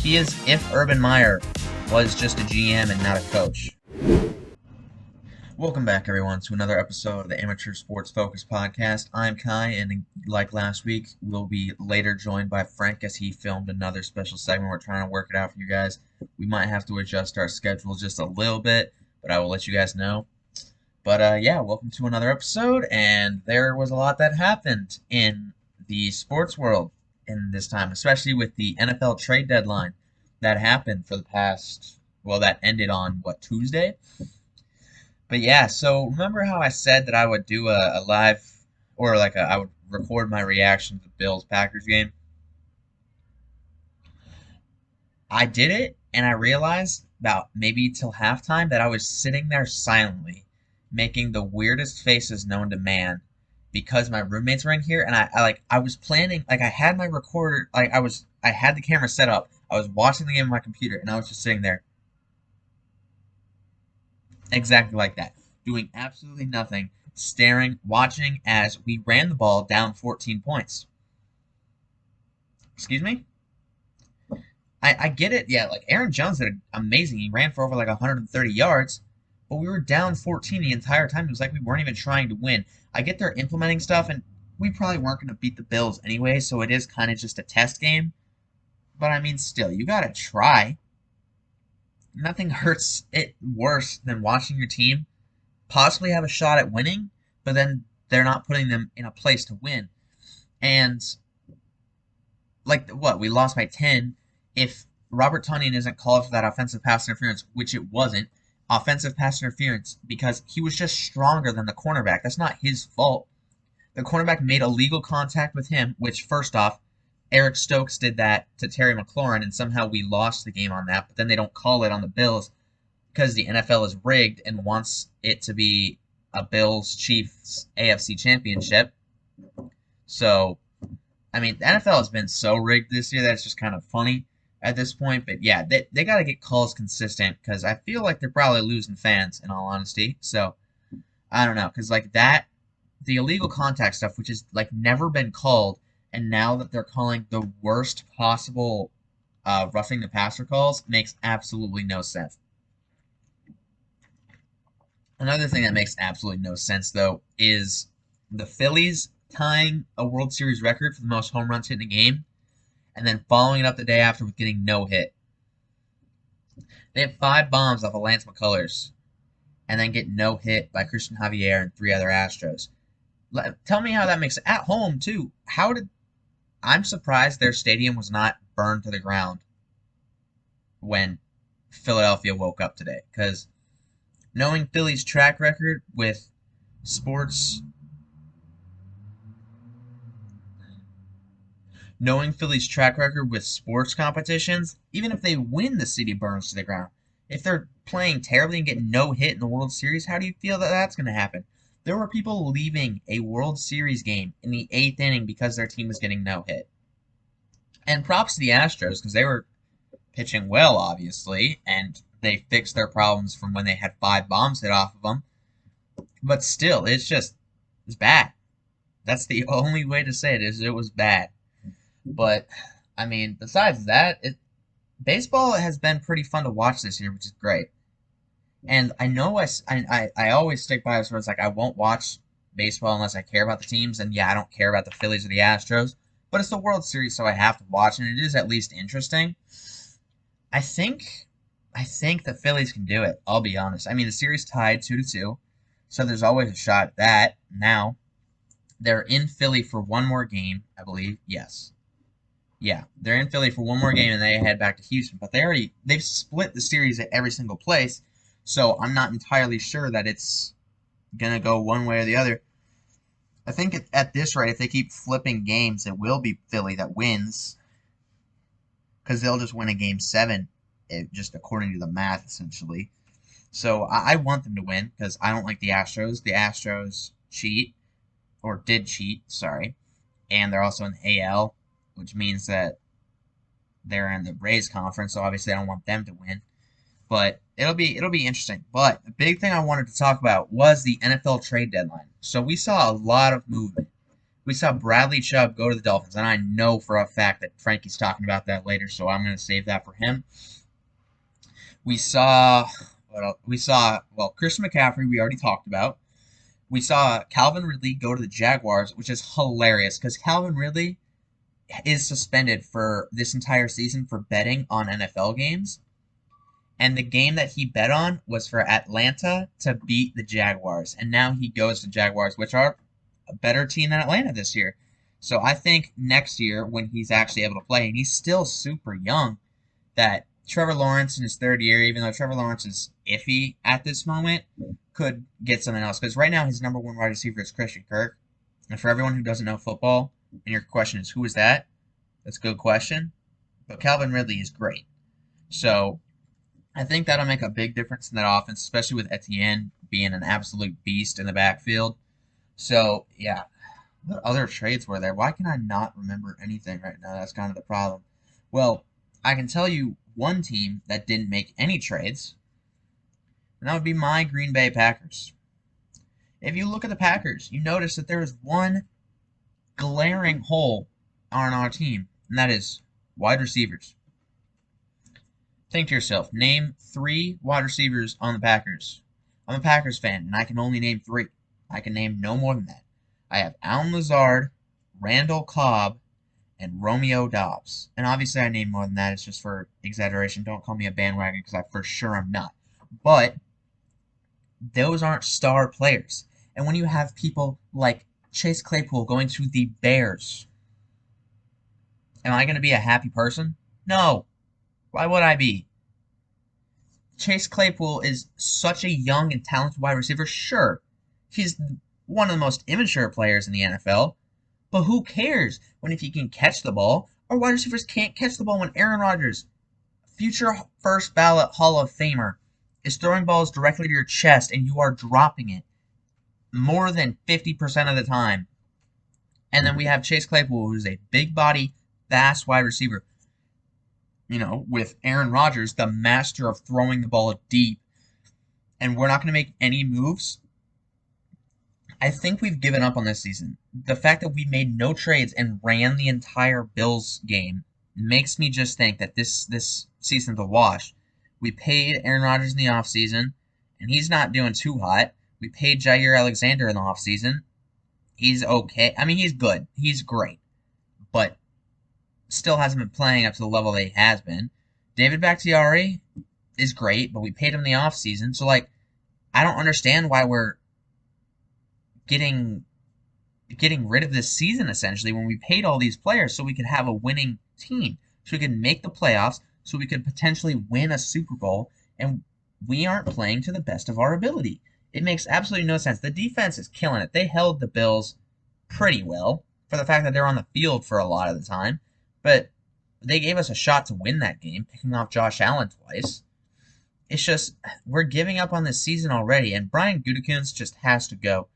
He is if Urban Meyer was just a GM and not a coach. Welcome back, everyone, to another episode of the Amateur Sports Focus podcast. I'm Kai, and like last week, we'll be later joined by Frank as he filmed another special segment. We're trying to work it out for you guys. We might have to adjust our schedule just a little bit, but I will let you guys know. But yeah, welcome to another episode, and there was a lot that happened in the sports world in this time, especially with the NFL trade deadline that happened for the past, well, that ended on, Tuesday? But yeah, so remember how I said that I would do a live, or I would record my reaction to the Bills-Packers game? I did it, and I realized about maybe till halftime that I was sitting there silently, making the weirdest faces known to man, because my roommates were in here, and I was planning, I had my recorder, I had the camera set up, I was watching the game on my computer, and I was just sitting there, exactly like that, doing absolutely nothing, staring, watching as we ran the ball down 14 points. Excuse me? I get it. Yeah, like Aaron Jones did amazing. He ran for over 130 yards, but we were down 14 the entire time. It was like we weren't even trying to win. I get they're implementing stuff, and we probably weren't going to beat the Bills anyway, so it is kind of just a test game. But I mean, still, you got to try. Nothing hurts it worse than watching your team possibly have a shot at winning, but then they're not putting them in a place to win. And we lost by 10. If Robert Tonyan isn't called for that offensive pass interference, which it wasn't, offensive pass interference because he was just stronger than the cornerback. That's not his fault. The cornerback made illegal contact with him, which first off, Eric Stokes did that to Terry McLaurin, and somehow we lost the game on that, but then they don't call it on the Bills because the NFL is rigged and wants it to be a Bills-Chiefs AFC championship. So, I mean, the NFL has been so rigged this year that it's just kind of funny at this point. But yeah, they got to get calls consistent because I feel like they're probably losing fans, in all honesty. So, I don't know, because the illegal contact stuff, which has never been called, and now that they're calling the worst possible roughing the passer calls, makes absolutely no sense. Another thing that makes absolutely no sense, though, is the Phillies tying a World Series record for the most home runs hit in a game, and then following it up the day after with getting no hit. They have 5 bombs off of Lance McCullers, and then get no hit by Christian Javier and 3 other Astros. Tell me how that makes it at home too. I'm surprised their stadium was not burned to the ground when Philadelphia woke up today, because knowing Philly's track record with sports knowing Philly's track record with sports competitions, even if they win, the city burns to the ground. If they're playing terribly and get no hit in the World Series, how do you feel that that's going to happen? There were people leaving a World Series game in the 8th inning because their team was getting no hit. And props to the Astros because they were pitching well, obviously, and they fixed their problems from when they had 5 bombs hit off of them. But still, it's bad. That's the only way to say it, is it was bad. But, I mean, besides that, baseball has been pretty fun to watch this year, which is great. And I know I always stick by this where it's I won't watch baseball unless I care about the teams. And yeah, I don't care about the Phillies or the Astros. But it's the World Series, so I have to watch, and it is at least interesting. I think the Phillies can do it, I'll be honest. I mean, the series tied 2-2, so there's always a shot at that. Now, they're in Philly for one more game, I believe. Yes. Yeah, they're in Philly for one more game, and they head back to Houston. But they've split the series at every single place, so I'm not entirely sure that it's gonna go one way or the other. I think at this rate, if they keep flipping games, it will be Philly that wins, because they'll just win a game 7, just according to the math, essentially. So I want them to win because I don't like the Astros. The Astros cheat, or did cheat, sorry, and they're also in the AL, which means that they're in the Rays conference, so obviously I don't want them to win. But it'll be interesting. But the big thing I wanted to talk about was the NFL trade deadline. So we saw a lot of movement. We saw Bradley Chubb go to the Dolphins, and I know for a fact that Frankie's talking about that later, so I'm going to save that for him. We saw, well, Christian McCaffrey, we already talked about. We saw Calvin Ridley go to the Jaguars, which is hilarious because Calvin Ridley is suspended for this entire season for betting on NFL games. And the game that he bet on was for Atlanta to beat the Jaguars. And now he goes to Jaguars, which are a better team than Atlanta this year. So I think next year, when he's actually able to play, and he's still super young, that Trevor Lawrence in his third year, even though Trevor Lawrence is iffy at this moment, could get something else. Because right now, his number one wide receiver is Christian Kirk. And for everyone who doesn't know football, and your question is, who is that? That's a good question. But Calvin Ridley is great. So I think that'll make a big difference in that offense, especially with Etienne being an absolute beast in the backfield. So, yeah. What other trades were there? Why can I not remember anything right now? That's kind of the problem. Well, I can tell you one team that didn't make any trades, and that would be my Green Bay Packers. If you look at the Packers, you notice that there is one glaring hole on our team, and that is wide receivers. Think to yourself, name 3 wide receivers on the Packers. I'm a Packers fan, and I can only name 3. I can name no more than that. I have Allen Lazard, Randall Cobb, and Romeo Doubs. And obviously I name more than that. It's just for exaggeration. Don't call me a bandwagon because I for sure am not. But those aren't star players. And when you have people like Chase Claypool going to the Bears, am I going to be a happy person? No. Why would I be? Chase Claypool is such a young and talented wide receiver. Sure, he's one of the most immature players in the NFL, but who cares when if he can catch the ball? Our wide receivers can't catch the ball when Aaron Rodgers, future first ballot Hall of Famer, is throwing balls directly to your chest and you are dropping it more than 50% of the time. And then we have Chase Claypool, who's a big body, fast wide receiver. You know, with Aaron Rodgers, the master of throwing the ball deep, and we're not going to make any moves. I think we've given up on this season. The fact that we made no trades and ran the entire Bills game makes me just think that this season's a wash. We paid Aaron Rodgers in the offseason, and he's not doing too hot. We paid Jair Alexander in the offseason. He's okay. I mean, he's good. He's great. But still hasn't been playing up to the level that he has been. David Bakhtiari is great, but we paid him in the offseason. So, like, I don't understand why we're getting rid of this season, essentially, when we paid all these players so we could have a winning team, so we could make the playoffs, so we could potentially win a Super Bowl, and we aren't playing to the best of our ability. It makes absolutely no sense. The defense is killing it. They held the Bills pretty well for the fact that they're on the field for a lot of the time, but they gave us a shot to win that game, picking off Josh Allen twice. It's just, we're giving up on this season already, and Brian Gutekunst just has to go.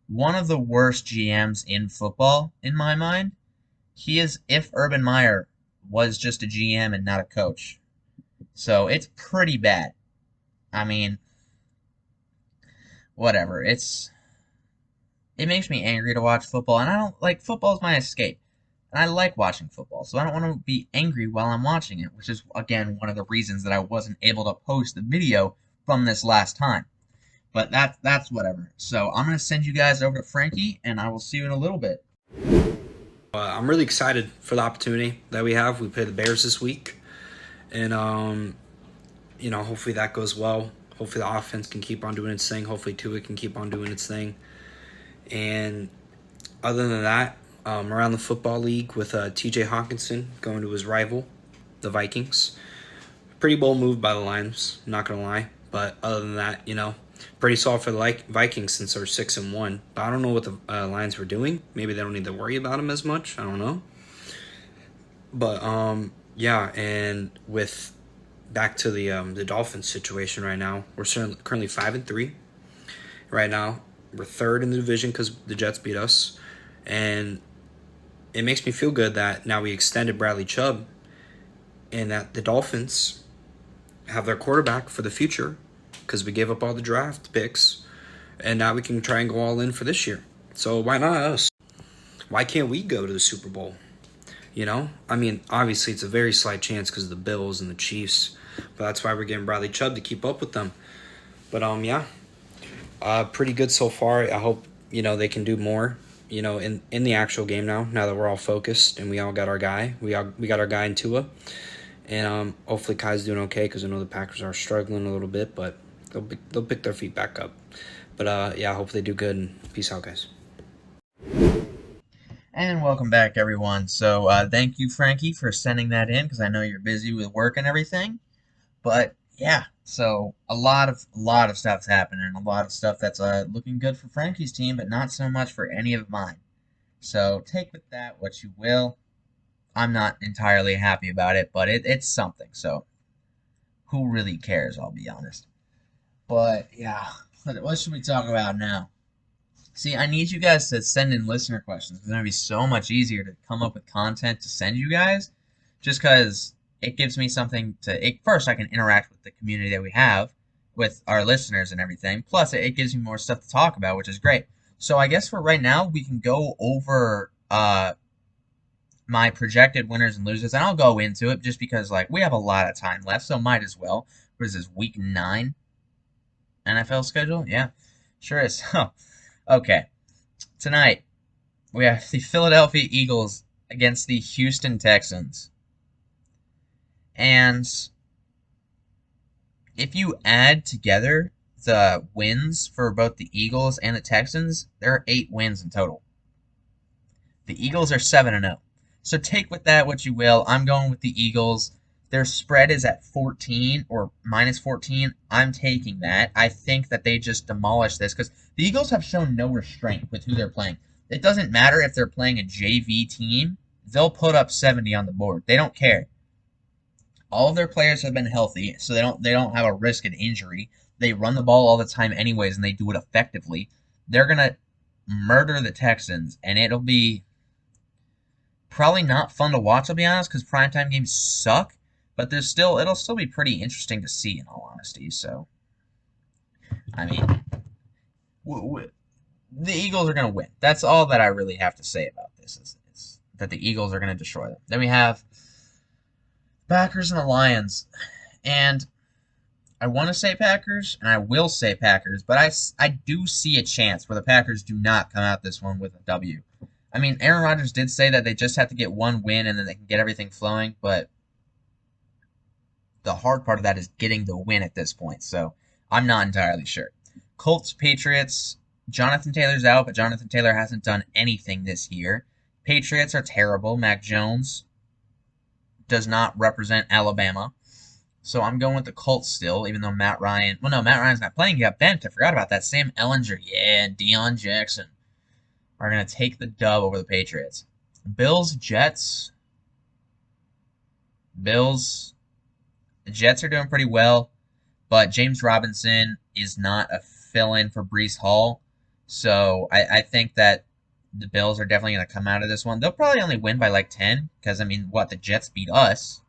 One of the worst GMs in football, in my mind. He is if Urban Meyer was just a GM and not a coach. So it's pretty bad. I mean, whatever. It makes me angry to watch football, and I don't like football is my escape. And I like watching football, so I don't want to be angry while I'm watching it, which is, again, one of the reasons that I wasn't able to post the video from this last time. But that's whatever. So I'm going to send you guys over to Frankie, and I will see you in a little bit. I'm really excited for the opportunity that we have. We play the Bears this week, and hopefully that goes well. Hopefully the offense can keep on doing its thing. Hopefully Tua can keep on doing its thing. And other than that, around the football league with T.J. Hawkinson going to his rival, the Vikings. Pretty bold move by the Lions, not gonna lie. But other than that, pretty solid for the Vikings since they're 6-1. But I don't know what the Lions were doing. Maybe they don't need to worry about them as much. I don't know. But yeah, and with back to the Dolphins situation right now, we're currently 5-3. Right now, we're third in the division because the Jets beat us, and it makes me feel good that now we extended Bradley Chubb, and that the Dolphins have their quarterback for the future because we gave up all the draft picks, and now we can try and go all in for this year. So why not us? why can't we go to the Super Bowl? You know, I mean, obviously it's a very slight chance because of the Bills and the Chiefs, but that's why we're getting Bradley Chubb to keep up with them. But yeah, pretty good so far. I hope they can do more. In the actual game now. Now that we're all focused and we all got our guy, we got our guy in Tua, and hopefully Kai's doing okay because I know the Packers are struggling a little bit, but they'll pick their feet back up. But yeah, hope they do good. And peace out, guys. And welcome back, everyone. So thank you, Frankie, for sending that in because I know you're busy with work and everything. But yeah, so a lot of stuff's happening, a lot of stuff that's looking good for Frankie's team, but not so much for any of mine. So take with that what you will. I'm not entirely happy about it, but it's something. So who really cares? I'll be honest. But yeah, what should we talk about now? See, I need you guys to send in listener questions. It's going to be so much easier to come up with content to send you guys just because it gives me something first, I can interact with the community that we have with our listeners and everything. Plus, it gives me more stuff to talk about, which is great. So I guess for right now, we can go over my projected winners and losers, and I'll go into it just because like we have a lot of time left, so might as well. What is this, week 9 NFL schedule? Yeah, sure is. Okay, tonight we have the Philadelphia Eagles against the Houston Texans. And if you add together the wins for both the Eagles and the Texans, there are 8 wins in total. The Eagles are 7-0. So take with that what you will. I'm going with the Eagles. Their spread is at 14 or minus 14. I'm taking that. I think that they just demolish this because the Eagles have shown no restraint with who they're playing. It doesn't matter if they're playing a JV team. They'll put up 70 on the board. They don't care. All of their players have been healthy, so they don't have a risk of injury. They run the ball all the time anyways, and they do it effectively. They're gonna murder the Texans, and it'll be probably not fun to watch. I'll be honest, because primetime games suck. But it'll still be pretty interesting to see, in all honesty. So, I mean, the Eagles are gonna win. That's all that I really have to say about this. Is that the Eagles are gonna destroy them. Then we have Packers and the Lions. And I want to say Packers, and I will say Packers, but I do see a chance where the Packers do not come out this one with a W. I mean, Aaron Rodgers did say that they just have to get one win and then they can get everything flowing, but the hard part of that is getting the win at this point, so I'm not entirely sure. Colts, Patriots, Jonathan Taylor's out, but Jonathan Taylor hasn't done anything this year. Patriots are terrible. Mac Jones does not represent Alabama. So I'm going with the Colts still, even though Matt Ryan... Well, no, Matt Ryan's not playing. He got bent. I forgot about that. Sam Ellinger. Yeah, Deion Jackson are going to take the dub over the Patriots. Bills, Jets. Bills. The Jets are doing pretty well, but James Robinson is not a fill-in for Breece Hall. So I think that the Bills are definitely going to come out of this one. They'll probably only win by like 10, because, I mean, the Jets beat us,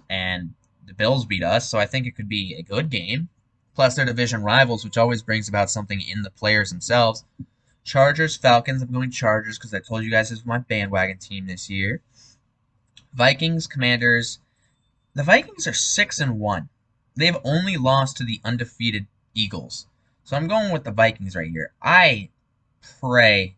and the Bills beat us, so I think it could be a good game. Plus, they're division rivals, which always brings about something in the players themselves. Chargers, Falcons. I'm going Chargers because I told you guys this was my bandwagon team this year. Vikings, Commanders. The Vikings are 6-1. They've only lost to the undefeated Eagles. So I'm going with the Vikings right here. I pray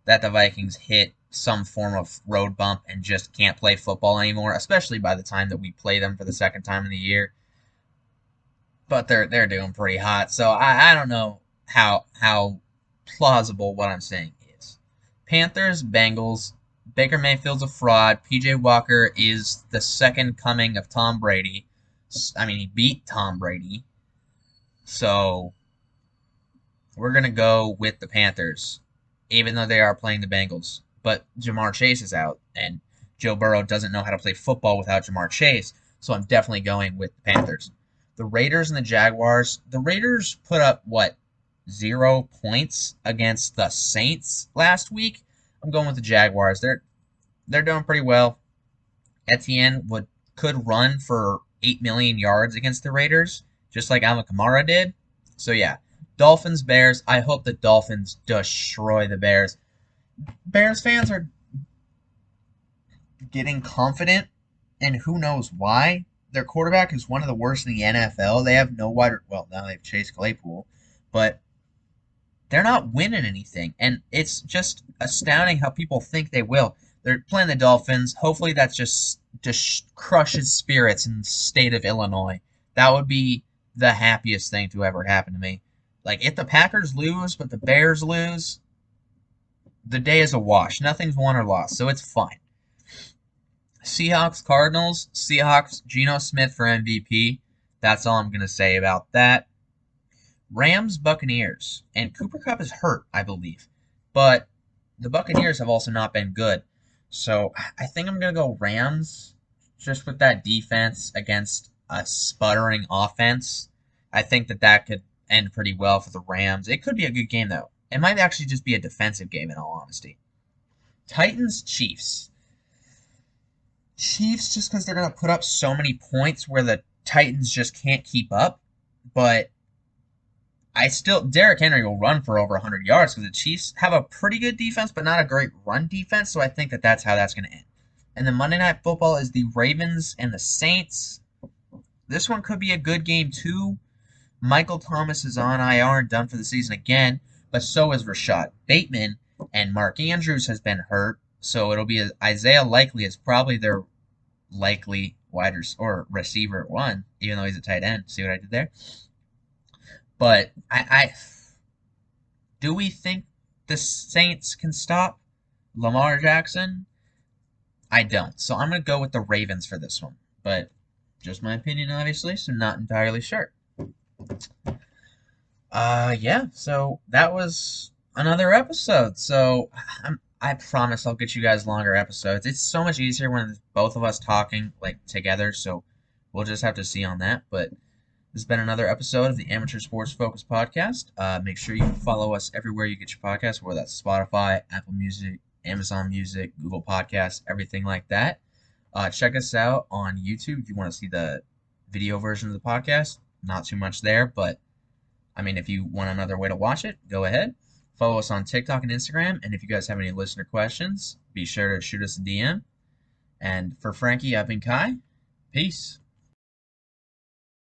that the Vikings hit some form of road bump and just can't play football anymore, especially by the time that we play them for the second time in the year. But they're doing pretty hot, so I don't know how plausible what I'm saying is. Panthers, Bengals. Baker Mayfield's a fraud. PJ Walker is the second coming of Tom Brady. I mean, he beat Tom Brady. So we're going to go with the Panthers, even though they are playing the Bengals. But Jamar Chase is out, and Joe Burrow doesn't know how to play football without Jamar Chase, so I'm definitely going with the Panthers. The Raiders and the Jaguars. The Raiders put up, 0 points against the Saints last week? I'm going with the Jaguars. They're doing pretty well. Etienne could run for 8 million yards against the Raiders, just like Alvin Kamara did. So yeah, Dolphins, Bears. I hope the Dolphins destroy the Bears. Bears fans are getting confident, and who knows why. Their quarterback is one of the worst in the NFL. They have no wide. Well, now they have Chase Claypool, but they're not winning anything, and it's just astounding how people think they will. They're playing the Dolphins. Hopefully, that's just crushes spirits in the state of Illinois. That would be the happiest thing to ever happen to me. Like if the Packers lose, but the Bears lose, the day is a wash. Nothing's won or lost, so it's fine. Seahawks Cardinals. Seahawks Geno Smith for MVP. That's all I'm gonna say about that. Rams Buccaneers, and Cooper Kupp is hurt, I believe, but the Buccaneers have also not been good. So I think I'm gonna go Rams, just with that defense against a sputtering offense. I think that could end pretty well for the Rams. It could be a good game though. It might actually just be a defensive game in all honesty. Titans Chiefs. Chiefs just because they're gonna put up so many points where the Titans just can't keep up, but Derrick Henry will run for over 100 yards because the Chiefs have a pretty good defense, but not a great run defense. So I think that's how that's going to end. And then Monday Night Football is the Ravens and the Saints. This one could be a good game too. Michael Thomas is on IR and done for the season again, but so is Rashad Bateman, and Mark Andrews has been hurt. So it'll be Isaiah Likely is probably their likely or receiver at one, even though he's a tight end. See what I did there? But I do we think the Saints can stop Lamar Jackson? I don't. So I'm gonna go with the Ravens for this one. But just my opinion, obviously, so not entirely sure. Yeah. So that was another episode. So I promise I'll get you guys longer episodes. It's so much easier when it's both of us talking like together. So we'll just have to see on that. But this has been another episode of the Amateur Sports Focus podcast. Make sure you follow us everywhere you get your podcasts, whether that's Spotify, Apple Music, Amazon Music, Google Podcasts, everything like that. Check us out on YouTube if you want to see the video version of the podcast. Not too much there, but I mean, if you want another way to watch it, go ahead. Follow us on TikTok and Instagram. And if you guys have any listener questions, be sure to shoot us a DM. And for Frankie, I've been Kai. Peace.